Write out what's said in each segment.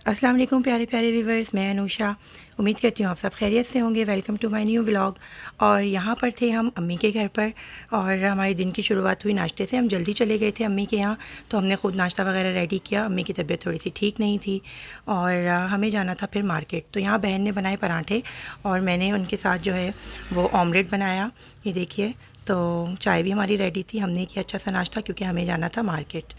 अस्सलाम वालेकुम प्यारे प्यारे व्यूवर्स, मैं अनुषा। उम्मीद करती हूँ आप सब खैरियत से होंगे। Welcome to my new vlog. और यहाँ पर थे हम अम्मी के घर पर और हमारे दिन की शुरुआत हुई नाश्ते से। हम जल्दी चले गए थे अम्मी के यहाँ, तो हमने ख़ुद नाश्ता वगैरह रेडी किया। अम्मी की तबीयत थोड़ी सी ठीक नहीं थी और हमें जाना था फिर मार्केट। तो यहाँ बहन ने बनाए पराठे और मैंने उनके साथ जो है वो ऑमलेट बनाया। ये देखिए, तो चाय भी हमारी रेडी थी। हमने किया अच्छा सा नाश्ता क्योंकि हमें जाना था मार्केट।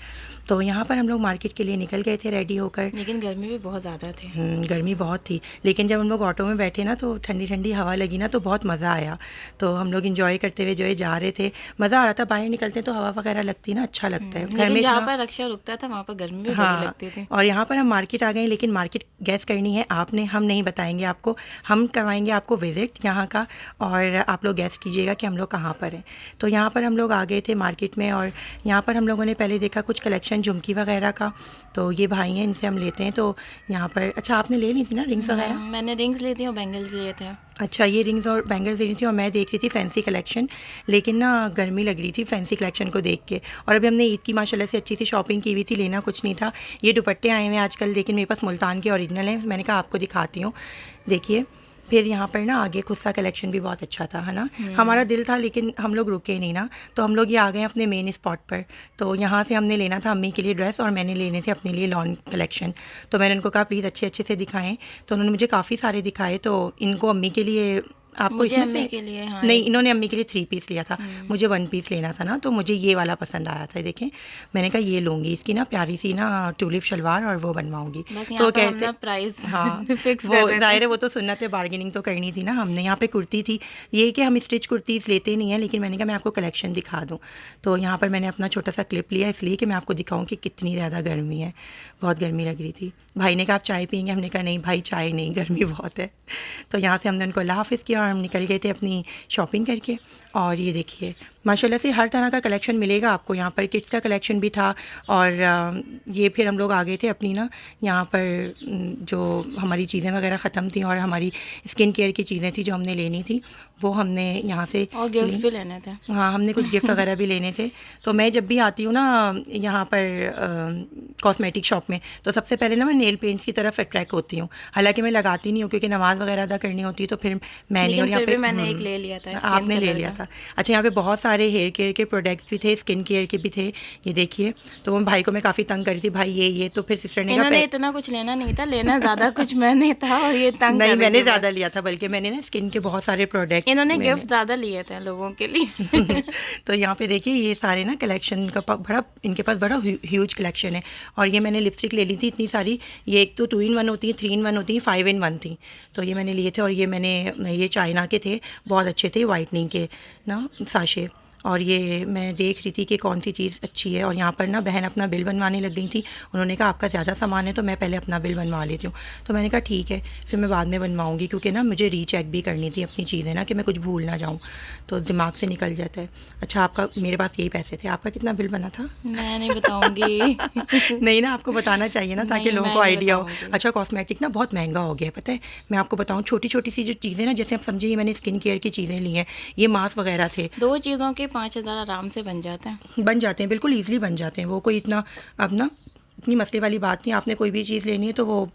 तो यहाँ पर हम लोग मार्केट के लिए निकल गए थे रेडी होकर। लेकिन गर्मी भी बहुत ज़्यादा थी। गर्मी बहुत थी, लेकिन जब हम लोग ऑटो में बैठे ना तो ठंडी ठंडी हवा लगी ना तो बहुत मज़ा आया। तो हम लोग इंजॉय करते हुए जो है जा रहे थे। मज़ा आ रहा था। बाहर निकलते तो हवा वगैरह लगती ना, अच्छा लगता है। घर में जहाँ इतना, पर रक्षा रुकता था वहाँ पर गर्मी भी बड़ी हाँ। लगती थी। और यहाँ पर हम मार्केट आ गए, लेकिन मार्केट गैस करनी है आपने, हम नहीं बताएंगे आपको। हम करवाएंगे आपको विज़िट यहाँ का और आप लोग गैस कीजिएगा कि हम लोग कहाँ पर हैं। तो यहाँ पर हम लोग आ गए थे मार्केट में और यहाँ पर हम लोगों ने पहले देखा कुछ कलेक्शन झुमकी वगैरह का। तो ये भाई हैं, इनसे हम लेते हैं। तो यहाँ पर अच्छा आपने ले ली थी ना रिंग्स वगैरह? मैंने रिंग्स ली थी और बैंगल्स लिए थे। अच्छा, ये रिंग्स और बैंगल्स लेनी थी और मैं देख रही थी फैंसी कलेक्शन, लेकिन ना गर्मी लग रही थी फैंसी कलेक्शन को देख के। और अभी हमने ईद की माशाल्लाह से अच्छी सी शॉपिंग की हुई थी, लेना कुछ नहीं था। ये दुपट्टे आए हुए हैं आजकल, लेकिन मेरे पास मुल्तान के ओरिजिनल हैं। मैंने कहा आपको दिखाती हूँ, देखिए। फिर यहाँ पर ना आगे खुद सा कलेक्शन भी बहुत अच्छा था, है ना। हमारा दिल था लेकिन हम लोग रुके नहीं ना, तो हम लोग ये आ गए अपने मेन स्पॉट पर। तो यहाँ से हमने लेना था अम्मी के लिए ड्रेस और मैंने लेने थे अपने लिए लॉन कलेक्शन। तो मैंने उनको कहा प्लीज़ अच्छे अच्छे से दिखाएं, तो उन्होंने मुझे काफ़ी सारे दिखाए। तो इनको अम्मी के लिए, आपको मुझे इसमें अम्मी से के लिए, हाँ। नहीं, इन्होंने अम्मी के लिए 3 पीस लिया था, मुझे 1 पीस लेना था ना। तो मुझे ये वाला पसंद आया था, देखें। मैंने कहा ये लूँगी, इसकी ना प्यारी सी ना ट्यूलिप शलवार और वो बनवाऊँगी। बस तो यहाँ पर हम कहते ना प्राइस हाँ फिक्स वो कर रहे ज़ाहिर थे। है, वो तो सुन्नत है, बार्गेनिंग तो करनी थी ना हमने। यहाँ पे कुर्ती थी, ये कि हम स्टिच कुर्तीज़ लेते नहीं हैं, लेकिन मैंने कहा मैं आपको कलेक्शन दिखा दूँ। तो यहाँ पर मैंने अपना छोटा सा क्लिप लिया इसलिए कि मैं आपको दिखाऊँ कि कितनी ज़्यादा गर्मी है। बहुत गर्मी लग रही थी। भाई ने कहा आप चाय पियेंगे? हमने कहा नहीं भाई, चाय नहीं, गर्मी बहुत है। तो यहाँ से हमने उनको अल्लाह हाफ़िज़ किया और हम निकल गए थे अपनी शॉपिंग करके। और ये देखिए माशाल्लाह से हर तरह का कलेक्शन मिलेगा आपको यहाँ पर। किड्स का कलेक्शन भी था और ये फिर हम लोग आ गए थे अपनी ना यहाँ पर जो हमारी चीज़ें वगैरह ख़त्म थी और हमारी स्किन केयर की चीज़ें थी जो हमने लेनी थी, वो हमने यहाँ से और गिफ्ट भी लेने थे। हाँ, हमने कुछ गिफ्ट वगैरह भी लेने थे। तो मैं जब भी आती हूँ ना यहाँ पर कॉस्मेटिक शॉप में, तो सबसे पहले ना मैं नेल पेंट्स की तरफ अट्रैक्ट होती हूँ। हालांकि मैं लगाती नहीं हूँ क्योंकि नमाज़ वगैरह अदा करनी होती है, तो फिर मैं नहीं। और यहाँ पे मैंने एक ले लिया था, आपने ले लिया था। अच्छा, यहाँ पे बहुत सारे हेयर केयर के प्रोडक्ट्स भी थे, स्किन केयर के भी थे, ये देखिए। तो वो भाई को मैं काफ़ी तंग करी थी, भाई ये तो फिर सिस्टर ने कहा इन्होंने इतना कुछ लेना नहीं था, लेना ज़्यादा कुछ मैंने था और ये तंग नहीं, कर रहे मैंने थे ज़्यादा बस। लिया था, बल्कि मैंने ना स्किन के बहुत सारे प्रोडक्ट इन्होंने गिफ्ट ज़्यादा लिए थे लोगों के लिए। तो यहाँ पे देखिए ये सारे ना कलेक्शन का बड़ा, इनके पास बड़ा ह्यूज कलेक्शन है। और ये मैंने लिपस्टिक ले ली थी इतनी सारी। ये एक तो 2 in 1 होती है, 3 in 1 होती है, 5 in 1 थी। तो ये मैंने लिए थे और ये मैंने, ये चाइना के थे, बहुत अच्छे थे, वाइटनिंग के ना साशे। और ये मैं देख रही थी कि कौन सी चीज़ अच्छी है। और यहाँ पर ना बहन अपना बिल बनवाने लग गई थी। उन्होंने कहा आपका ज़्यादा सामान है तो मैं पहले अपना बिल बनवा लेती हूँ। तो मैंने कहा ठीक है, फिर मैं बाद में बनवाऊँगी, क्योंकि ना मुझे रीचेक भी करनी थी अपनी चीज़ें ना, कि मैं कुछ भूल ना जाऊँ, तो दिमाग से निकल जाता है। अच्छा, आपका, मेरे पास यही पैसे थे। आपका कितना बिल बना था? मैं नहीं बताऊंगी। नहीं ना, आपको बताना चाहिए ना, ताकि नहीं, लोगों मैं को नहीं आइडिया हो। बताऊंगी। अच्छा, कॉस्मेटिक ना बहुत महंगा हो गया है, पता है। मैं आपको बताऊँ, छोटी छोटी सी जो चीज़ें ना, जैसे आप समझिए मैंने स्किन केयर की चीज़ें ली हैं, ये मास्क वगैरह थे, 2 चीज़ों के 5,000 आराम से बन जाते हैं। बन जाते हैं, बिल्कुल ईज़िली बन जाते हैं। वो कोई इतना, अब ना इतनी मसले वाली बात नहीं। आपने कोई भी चीज़ लेनी है तो वो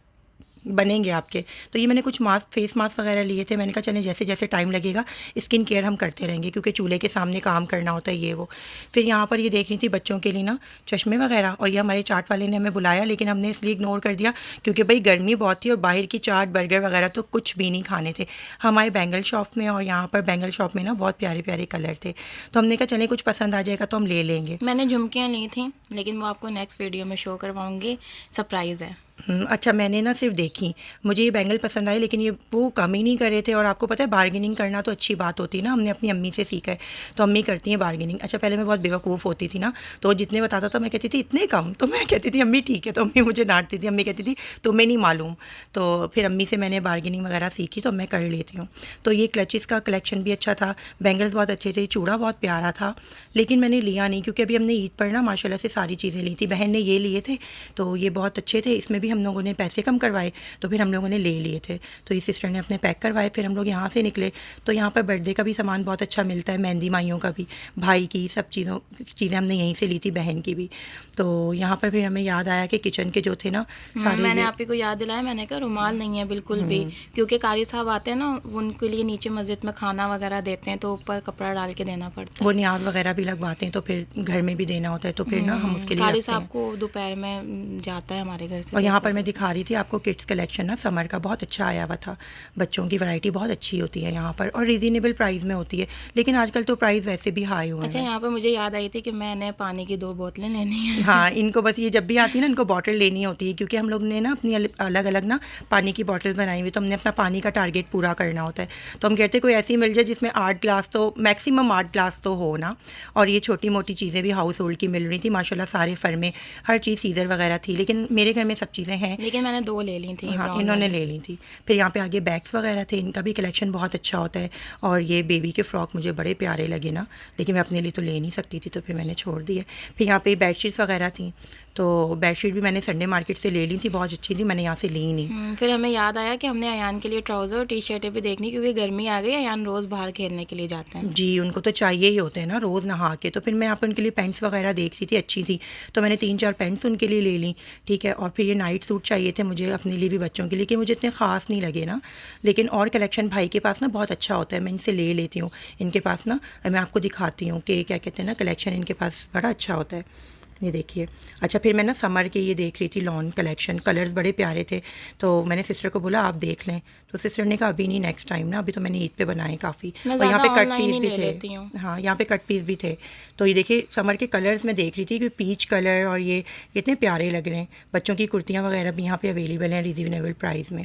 बनेंगे आपके। तो ये मैंने कुछ मास्क, फेस मास्क वगैरह लिए थे। मैंने कहा चलें, जैसे जैसे टाइम लगेगा स्किन केयर हम करते रहेंगे, क्योंकि चूल्हे के सामने काम करना होता है, ये वो। फिर यहाँ पर ये देख रही थी बच्चों के लिए ना चश्मे वगैरह, और ये हमारे चाट वाले ने हमें बुलाया, लेकिन हमने इसलिए इग्नोर कर दिया क्योंकि भाई गर्मी बहुत थी और बाहर की चाट बर्गर वगैरह तो कुछ भी नहीं खाने थे। हमारे बैंगल शॉप में, और यहाँ पर बैंगल शॉप में ना बहुत प्यारे प्यारे कलर थे, तो हमने कहा चलें कुछ पसंद आ जाएगा तो हम ले लेंगे। मैंने झुमकियाँ ली थी, लेकिन वो आपको नेक्स्ट वीडियो में शो करवाऊंगी, सरप्राइज़ है। अच्छा, मैंने ना सिर्फ देखी, मुझे ये बैंगल पसंद आए, लेकिन ये वो कम ही नहीं कर रहे थे। और आपको पता है बार्गेनिंग करना तो अच्छी बात होती है ना, हमने अपनी अम्मी से सीखा है, तो अम्मी करती हैं बार्गेनिंग। अच्छा, पहले मैं बहुत बेवकूफ़ होती थी ना, तो जितने बताता था मैं कहती थी इतने कम, तो मैं कहती थी अम्मी ठीक है, तो अम्मी मुझे डांटती थी। अम्मी कहती थी तुम्हें नहीं मालूम। तो फिर अम्मी से मैंने बार्गेनिंग वगैरह सीखी, तो मैं कर लेती हूँ। तो ये क्लचेस का कलेक्शन भी अच्छा था, बैंगल्स बहुत अच्छे थे, चूड़ा बहुत प्यारा था, लेकिन मैंने लिया नहीं क्योंकि अभी हमने ईद पर ना माशाल्लाह से सारी चीज़ें ली थी। बहन ने ये लिए थे, तो ये बहुत अच्छे थे, इसमें भी हम लोगों ने पैसे कम करवा करवाए तो फिर हम लोगों ने ले लिए थे। तो ये सिस्टर ने अपने पैक करवाए, फिर हम लोग यहाँ से निकले। तो यहाँ पर बर्थडे का भी सामान बहुत अच्छा मिलता है, मेहंदी माइयों का भी, भाई की सब चीज़ें हमने यहीं से ली थी, बहन की भी। तो यहाँ पर फिर हमें याद आया कि किचन के जो थे ना सारे, मैंने आप ही को याद दिलाया, मैंने कहा रुमाल नहीं है बिल्कुल भी, क्योंकि कारी साहब आते हैं ना, उनके लिए नीचे मस्जिद में खाना वगैरह देते हैं तो ऊपर कपड़ा डाल के देना पड़ता है, वो न्याज वगैरह भी लगवाते हैं तो फिर घर में भी देना होता है, तो फिर ना हम उसके लिए कारी रखते साहब हैं। को दोपहर में जाता है हमारे घर से। और यहाँ पर मैं दिखा रही थी आपको किड्स कलेक्शन ना, समर का बहुत अच्छा आया हुआ था। बच्चों की वैरायटी बहुत अच्छी होती है यहाँ पर और रीज़नेबल प्राइस में होती है, लेकिन आजकल तो प्राइस वैसे भी हाई हुए अच्छा, हैं। यहाँ पे मुझे याद आई थी कि मैंने पानी की 2 बोतलें लेनी है। हाँ, इनको बस ये जब भी आती है ना, इनको बॉटल लेनी होती है, क्योंकि हम लोग ने ना अपनी अलग अलग ना पानी की बॉटल बनाई हुई, तो हमने अपना पानी का टारगेट पूरा करना होता है। तो हम कहते हैं कोई ऐसी मिल जाए जिसमें 8 ग्लास तो मैक्सिमम 8 ग्लास तो हो ना। और ये छोटी मोटी चीज़ें भी हाउस होल्ड की मिल रही थी माशाल्लाह, सारे फर में हर चीज़, सीज़र वगैरह थी, लेकिन मेरे घर में सब चीज़ें हैं। लेकिन मैंने 2 ले ली थी। हाँ, इन्होंने ले ली थी। फिर यहाँ पे आगे बैग्स वगैरह थे, इनका भी कलेक्शन बहुत अच्छा होता है। और ये बेबी के फ्रॉक मुझे बड़े प्यारे लगे ना, लेकिन मैं अपने लिए तो ले नहीं सकती थी, तो फिर मैंने छोड़ दिए। फिर यहाँ पे बेडशीट्स वगैरह थी, तो बेडशीट भी मैंने संडे मार्केट से ले ली थी, बहुत अच्छी थी, मैंने यहाँ से ली नहीं। फिर हमें याद आया कि हमने अयान के लिए ट्राउज़र और टी शर्टें भी देखनी, क्योंकि गर्मी आ गई, अयान रोज़ बाहर खेलने के लिए जाते हैं। जी, उनको तो चाहिए ही होते हैं ना रोज़ नहा के। तो फिर मैं यहाँ पे उनके लिए पैंट्स वगैरह देख रही थी, अच्छी थी, तो मैंने 3-4 पैंट्स उनके लिए ले ली, ठीक है। और फिर ये नाइट सूट चाहिए थे मुझे अपने लिए भी, बच्चों के लिए, कि मुझे इतने ख़ास नहीं लगे ना, लेकिन और कलेक्शन भाई के पास ना बहुत अच्छा होता है, मैं इनसे ले लेती हूँ। इनके पास ना मैं आपको दिखाती हूँ कि क्या कहते हैं ना, कलेक्शन इनके पास बड़ा अच्छा होता है, ये देखिए। अच्छा, फिर मैं ना समर के ये देख रही थी लॉन कलेक्शन, कलर्स बड़े प्यारे थे, तो मैंने सिस्टर को बोला आप देख लें, तो सिस्टर ने कहा अभी नहीं, नेक्स्ट टाइम ना, अभी तो मैंने ईद पे बनाए काफ़ी। और यहाँ पे कट पीस भी थे। हाँ, यहाँ पे कट पीस भी थे। तो ये देखिए समर के कलर्स मैं देख रही थी कि पीच कलर और ये इतने प्यारे लग रहे हैं। बच्चों की कुर्तियाँ वगैरह भी यहाँ पे अवेलेबल हैं रीज़नेबल प्राइस में।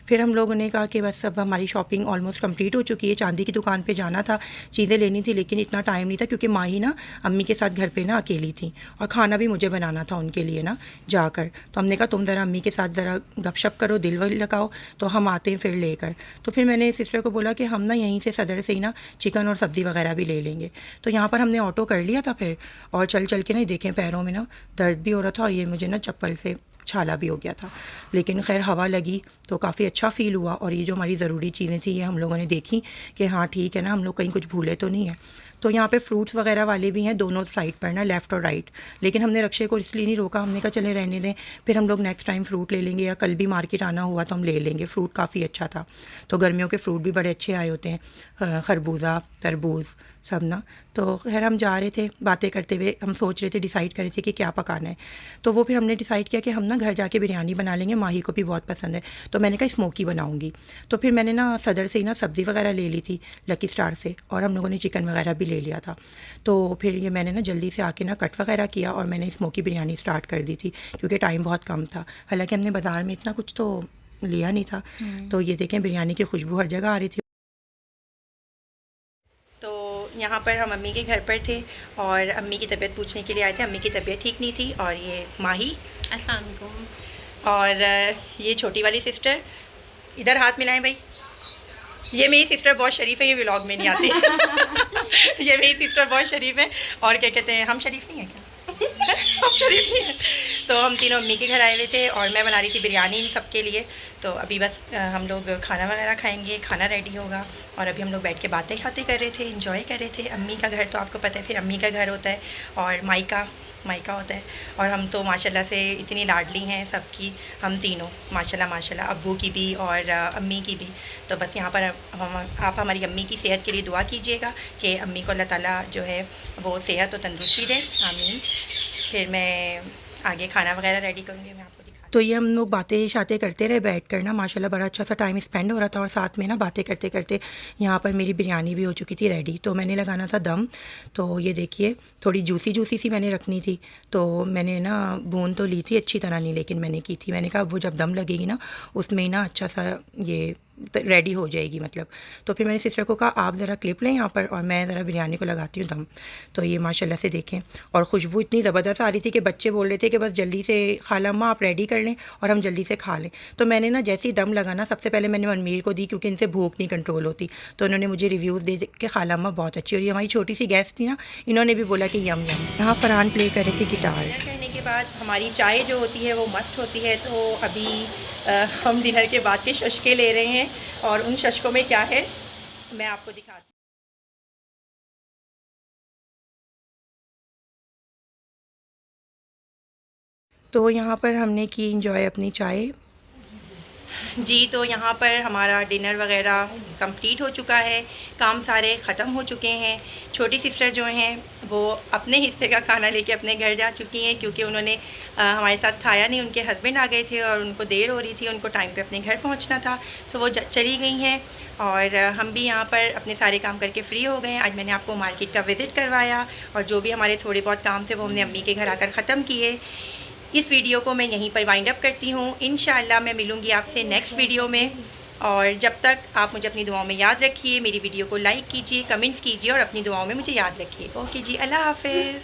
फिर हम लोगों ने कहा कि बस अब हमारी शॉपिंग ऑलमोस्ट कंप्लीट हो चुकी है। चांदी की दुकान पे जाना था, चीज़ें लेनी थी, लेकिन इतना टाइम नहीं था, क्योंकि माही ना अम्मी के साथ घर पे ना अकेली थी और खाना भी मुझे बनाना था उनके लिए ना जाकर। तो हमने कहा तुम ज़रा अम्मी के साथ ज़रा गपशप करो, दिल वल लगाओ, तो हम आते हैं फिर लेकर। तो फिर मैंने सिस्टर को बोला कि हम ना यहीं से सदर से ही ना चिकन और सब्ज़ी वगैरह भी ले लेंगे। तो यहाँ पर हमने ऑटो कर लिया था फिर, और चल चल के ना देखें पैरों में ना दर्द भी हो रहा था, और ये मुझे ना चप्पल से छाला भी हो गया था, लेकिन खैर हवा लगी तो काफ़ी अच्छा फ़ील हुआ। और ये जो हमारी ज़रूरी चीज़ें थी ये हम लोगों ने देखी कि हाँ ठीक है ना, हम लोग कहीं कुछ भूले तो नहीं है। तो यहाँ पे फ्रूट्स वगैरह वाले भी हैं दोनों साइड पर ना, लेफ़्ट और राइट, लेकिन हमने रक्षे को इसलिए नहीं रोका, हमने कहा चले रहने दें, फिर हम लोग नेक्स्ट टाइम फ्रूट ले लेंगे, या कल भी मार्केट आना हुआ तो हम ले लेंगे। फ्रूट काफ़ी अच्छा था, तो गर्मियों के फ्रूट भी बड़े अच्छे आए होते हैं, खरबूजा, तरबूज सब ना। तो खैर हम जा रहे थे, बातें करते हुए हम सोच रहे थे, डिसाइड कर रहे थे कि क्या पकाना है। तो वो फिर हमने डिसाइड किया कि हम ना घर जाके बिरयानी बना लेंगे, माही को भी बहुत पसंद है, तो मैंने कहा स्मोकी बनाऊंगी। तो फिर मैंने ना सदर से ही ना सब्ज़ी वगैरह ले ली थी लकी स्टार से, और हम लोगों ने चिकन वगैरह भी ले लिया था। तो फिर ये मैंने ना जल्दी से आके ना कट वगैरह किया, और मैंने स्मोकी बिरयानी स्टार्ट कर दी थी, क्योंकि टाइम बहुत कम था। हालाँकि हमने बाज़ार में इतना कुछ तो लिया नहीं था। तो ये देखें बिरयानी की खुशबू हर जगह आ रही थी। तो यहाँ पर हम अम्मी के घर पर थे और अम्मी की तबीयत पूछने के लिए आए थे। अम्मी की तबीयत ठीक नहीं थी, और ये माही, अस्सलाम वालेकुम, और ये छोटी वाली सिस्टर, इधर हाथ मिलाएं भाई। ये मेरी सिस्टर बहुत शरीफ है, ये व्लॉग में नहीं आती। ये मेरी सिस्टर बहुत शरीफ है, और क्या कहते हैं, हम शरीफ नहीं हैं क्या? हम शरीफ नहीं हैं। तो हम तीनों अम्मी के घर आए हुए थे, और मैं बना रही थी बिरयानी इन सबके लिए। तो अभी बस हम लोग खाना वगैरह खाएंगे, खाना रेडी होगा, और अभी हम लोग बैठ के बातें खाते कर रहे थे, एंजॉय कर रहे थे। अम्मी का घर तो आपको पता है, फिर अम्मी का घर होता है, और मायका होता है, और हम तो माशाल्लाह से इतनी लाडली हैं सबकी, हम तीनों माशाल्लाह माशाल्लाह, अब्बू की भी और अम्मी की भी। तो बस यहाँ पर आप हमारी अम्मी की सेहत के लिए दुआ कीजिएगा कि अम्मी को अल्लाह ताला जो है वो सेहत और तंदुरुस्ती दे, आमीन। फिर मैं आगे खाना वगैरह रेडी करूँगी, मैं आपको दिखा। तो ये हम लोग बातें शातें करते रहे बैठ कर ना, माशाल्लाह बड़ा अच्छा सा टाइम स्पेंड हो रहा था, और साथ में ना बातें करते करते यहाँ पर मेरी बिरयानी भी हो चुकी थी रेडी। तो मैंने लगाना था दम, तो ये देखिए थोड़ी जूसी सी मैंने रखनी थी, तो मैंने ना भून तो ली थी, अच्छी तरह नहीं लेकिन मैंने की थी। मैंने कहा वो जब दम लगेगी ना उसमें ही ना अच्छा सा ये रेडी हो जाएगी मतलब। तो फिर मैंने सिस्टर को कहा आप ज़रा क्लिप लें यहाँ पर, और मैं ज़रा बिरयानी को लगाती हूँ दम। तो ये माशाल्लाह से देखें, और खुशबू इतनी ज़बरदस्त आ रही थी कि बच्चे बोल रहे थे कि बस जल्दी से खाला अम्मा आप रेडी कर लें और हम जल्दी से खा लें। तो मैंने ना जैसे ही दम लगाना, सबसे पहले मैंने मनमीर को दी, क्योंकि इनसे भूख नहीं कंट्रोल होती। तो उन्होंने मुझे रिव्यूज़ दे कि खाला अम्मा बहुत अच्छी, और ये हमारी छोटी सी गेस्ट थी ना, इन्होंने भी बोला कि यम यम। यहाँ फरहान प्ले कर रही थी गिटार। के बाद हमारी चाय जो होती है वो मस्त होती है। तो अभी हम डिनर के बाद के शशके ले रहे हैं और उन शशकों में क्या है मैं आपको दिखाती हूँ। तो यहाँ पर हमने की इंजॉय अपनी चाय जी। तो यहाँ पर हमारा डिनर वगैरह कंप्लीट हो चुका है, काम सारे ख़त्म हो चुके हैं। छोटी सिस्टर जो हैं वो अपने हिस्से का खाना लेके अपने घर जा चुकी हैं क्योंकि उन्होंने हमारे साथ खाया नहीं। उनके हस्बैंड आ गए थे और उनको देर हो रही थी, उनको टाइम पे अपने घर पहुँचना था, तो वो चली गई हैं। और हम भी यहाँ पर अपने सारे काम करके फ्री हो गए हैं। आज मैंने आपको मार्केट का विज़िट करवाया और जो भी हमारे थोड़े बहुत काम थे वो हमने अम्मी के घर आकर ख़त्म किए। इस वीडियो को मैं यहीं पर वाइंड अप करती हूँ। इंशाल्लाह मैं मिलूँगी आपसे नेक्स्ट वीडियो में, और जब तक आप मुझे अपनी दुआओं में याद रखिए। मेरी वीडियो को लाइक कीजिए, कमेंट्स कीजिए और अपनी दुआओं में मुझे याद रखिए। ओके जी, अल्लाह हाफ़िज़।